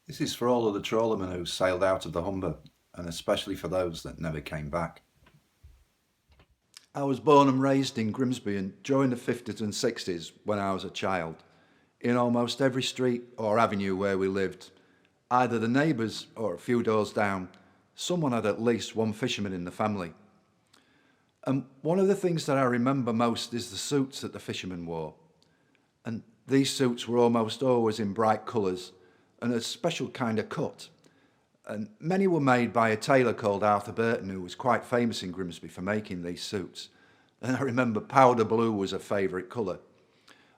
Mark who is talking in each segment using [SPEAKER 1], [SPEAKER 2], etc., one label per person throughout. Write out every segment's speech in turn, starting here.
[SPEAKER 1] This is for all of the trawlermen who sailed out of the Humber, and especially for those that never came back. I was born and raised in Grimsby, and during the 50s and 60s, when I was a child, in almost every street or avenue where we lived, either the neighbours or a few doors down, someone had at least one fisherman in the family. And one of the things that I remember most is the suits that the fishermen wore. And these suits were almost always in bright colours and a special kind of cut. And many were made by a tailor called Arthur Burton, who was quite famous in Grimsby for making these suits. And I remember powder blue was a favourite colour.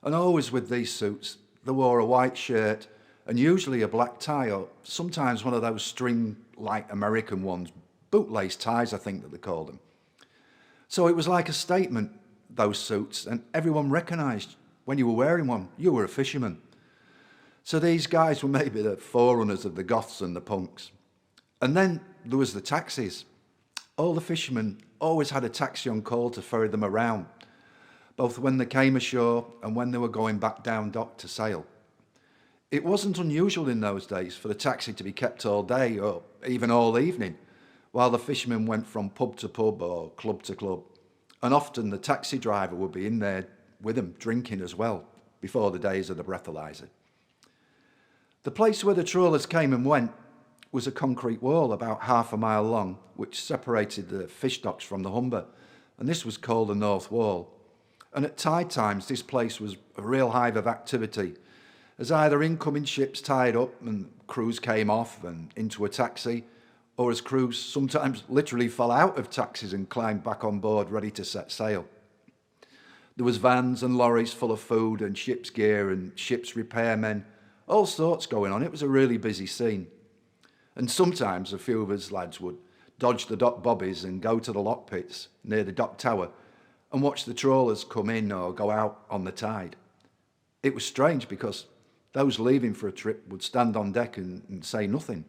[SPEAKER 1] And always with these suits, they wore a white shirt and usually a black tie, or sometimes one of those string-like American ones, bootlace ties, I think that they called them. So it was like a statement, those suits, and everyone recognised when you were wearing one, you were a fisherman. So these guys were maybe the forerunners of the goths and the punks. And then there was the taxis. All the fishermen always had a taxi on call to ferry them around, both when they came ashore and when they were going back down dock to sail. It wasn't unusual in those days for the taxi to be kept all day or even all evening, while the fishermen went from pub to pub or club to club. And often the taxi driver would be in there with them drinking as well, before the days of the breathalyzer. The place where the trawlers came and went was a concrete wall about half a mile long, which separated the fish docks from the Humber, and this was called the North Wall. And at tide times, this place was a real hive of activity, as either incoming ships tied up and crews came off and into a taxi, or as crews sometimes literally fell out of taxis and climbed back on board ready to set sail. There was vans and lorries full of food and ship's gear and ship's repairmen, all sorts going on. It was a really busy scene. And sometimes a few of us lads would dodge the dock bobbies and go to the lock pits near the dock tower and watch the trawlers come in or go out on the tide. It was strange because those leaving for a trip would stand on deck and say nothing,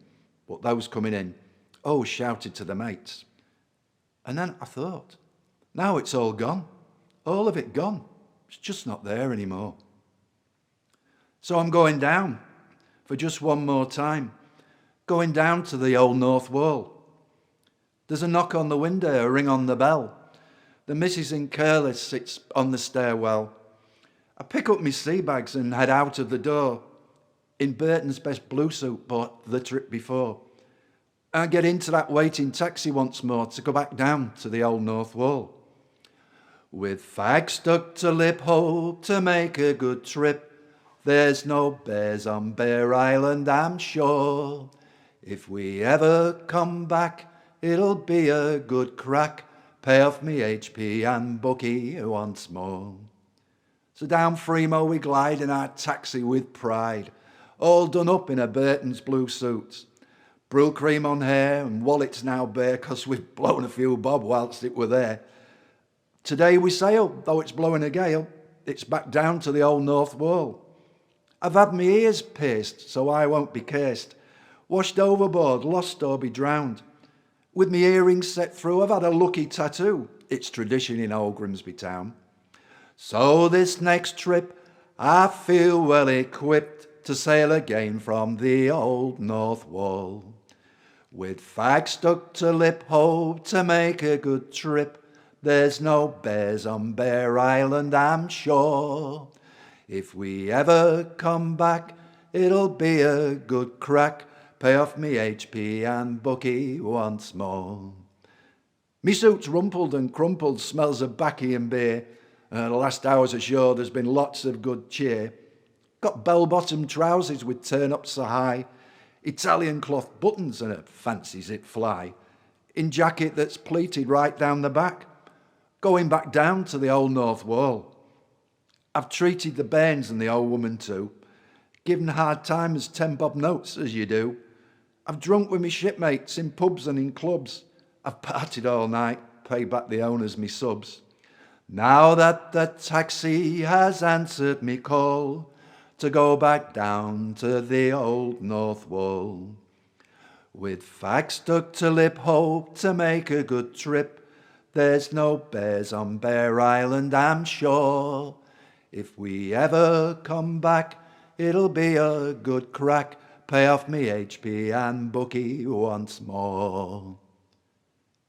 [SPEAKER 1] but those coming in, shouted to the mates. And then I thought, now it's all gone. All of it gone. It's just not there anymore. So I'm going down for just one more time, going down to the old North Wall. There's a knock on the window, a ring on the bell. The missus in curlers sits on the stairwell. I pick up my sea bags and head out of the door in Burton's best blue suit bought the trip before. I get into that waiting taxi once more to go back down to the old North Wall. With fags stuck to lip, hope to make a good trip. There's no bears on Bear Island, I'm sure. If we ever come back, it'll be a good crack. Pay off me HP and bookie once more. So down Fremo we glide in our taxi with pride, all done up in a Burton's blue suit. Brule cream on hair and wallets now bare, 'cause we've blown a few bob whilst it were there. Today we sail, though it's blowing a gale, it's back down to the old North Wall. I've had my ears pierced, so I won't be cased. Washed overboard, lost or be drowned. With me earrings set through, I've had a lucky tattoo. It's tradition in old Grimsby town. So this next trip, I feel well equipped to sail again from the old North Wall. With fags stuck to lip, hope to make a good trip. There's no bears on Bear Island, I'm sure. If we ever come back, it'll be a good crack. Pay off me HP and bookie once more. Me suit's rumpled and crumpled, smells of baccy and beer. The last hours ashore there's been lots of good cheer. Got bell-bottom trousers with turn-ups so high, Italian cloth buttons and it fancies it fly. In jacket that's pleated right down the back, going back down to the old North Wall. I've treated the bairns and the old woman too, given hard time as 10 bob notes as you do. I've drunk with me shipmates in pubs and in clubs. I've partied all night, paid back the owners me subs. Now that the taxi has answered me call to go back down to the old North Wall. With fags stuck to lip, hope to make a good trip. There's no bears on Bear Island, I'm sure. If we ever come back, it'll be a good crack. pay off me HP and bookie once more.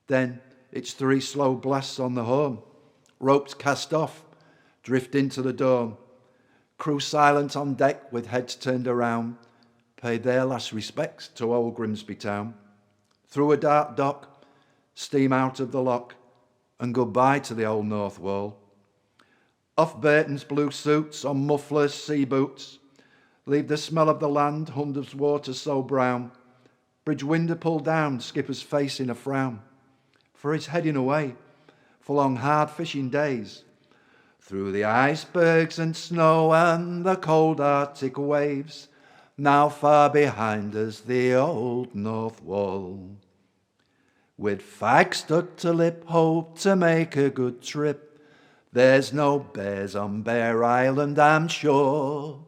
[SPEAKER 1] Then it's 3 slow blasts on the horn, ropes cast off, drift into the dawn. Crew silent on deck with heads turned around, paid their last respects to old Grimsby town. Through a dark dock, steam out of the lock, and goodbye to the old North Wall. Off Burton's blue suits, on mufflers, sea boots, leave the smell of the land, Humber's water so brown. Bridge window pulled down, skipper's face in a frown, for he's heading away for long hard fishing days, through the icebergs and snow and the cold Arctic waves, now far behind us the old North Wall. With fag stuck to lip, hope to make a good trip. There's no bears on Bear Island, I'm sure.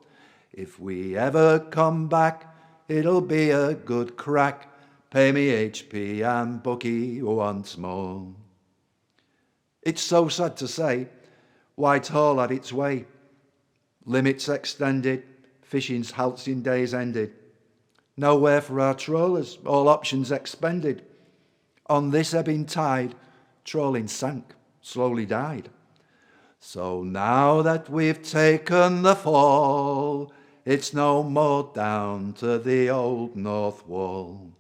[SPEAKER 1] If we ever come back, it'll be a good crack. Pay me HP and bookie once more. It's so sad to say, Whitehall had its way. Limits extended, fishing's halcyon days ended. Nowhere for our trawlers, all options expended. On this ebbing tide, trawling sank, slowly died. So now that we've taken the fall, it's no more down to the old North Wall.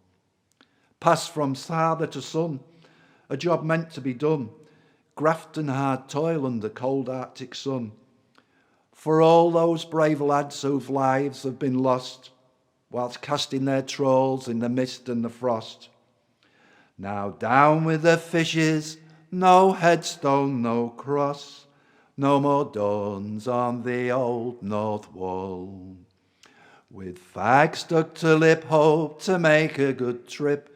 [SPEAKER 1] Pass from father to son, a job meant to be done, graft and hard toil under cold Arctic sun. For all those brave lads whose lives have been lost, whilst casting their trawls in the mist and the frost. Now down with the fishes, no headstone, no cross, no more dawns on the old North Wall. With fag stuck to lip, hope to make a good trip.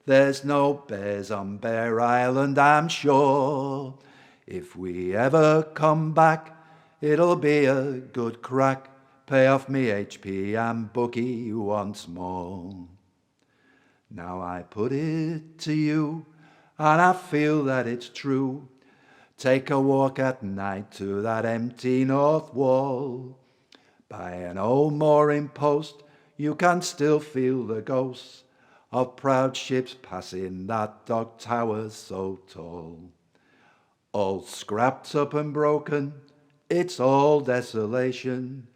[SPEAKER 1] There's no bears on Bear Island, I'm sure. If we ever come back, it'll be a good crack. Pay off me HP and bookie once more. Now I put it to you, and I feel that it's true. Take a walk at night to that empty North Wall. By an old mooring post, you can still feel the ghosts of proud ships passing that dog tower so tall. All scrapped up and broken, it's all desolation,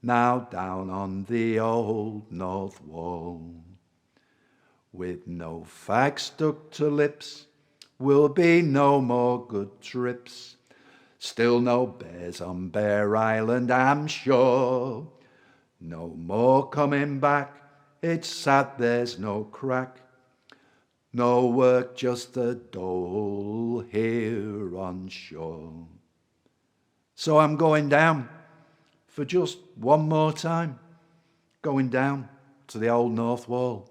[SPEAKER 1] now down on the old North Wall. With no fag stuck to lips, will be no more good trips. Still no bears on Bear Island, I'm sure. No more coming back, it's sad there's no crack. No work, just a dole here on shore. So I'm going down for just one more time, going down to the old North Wall.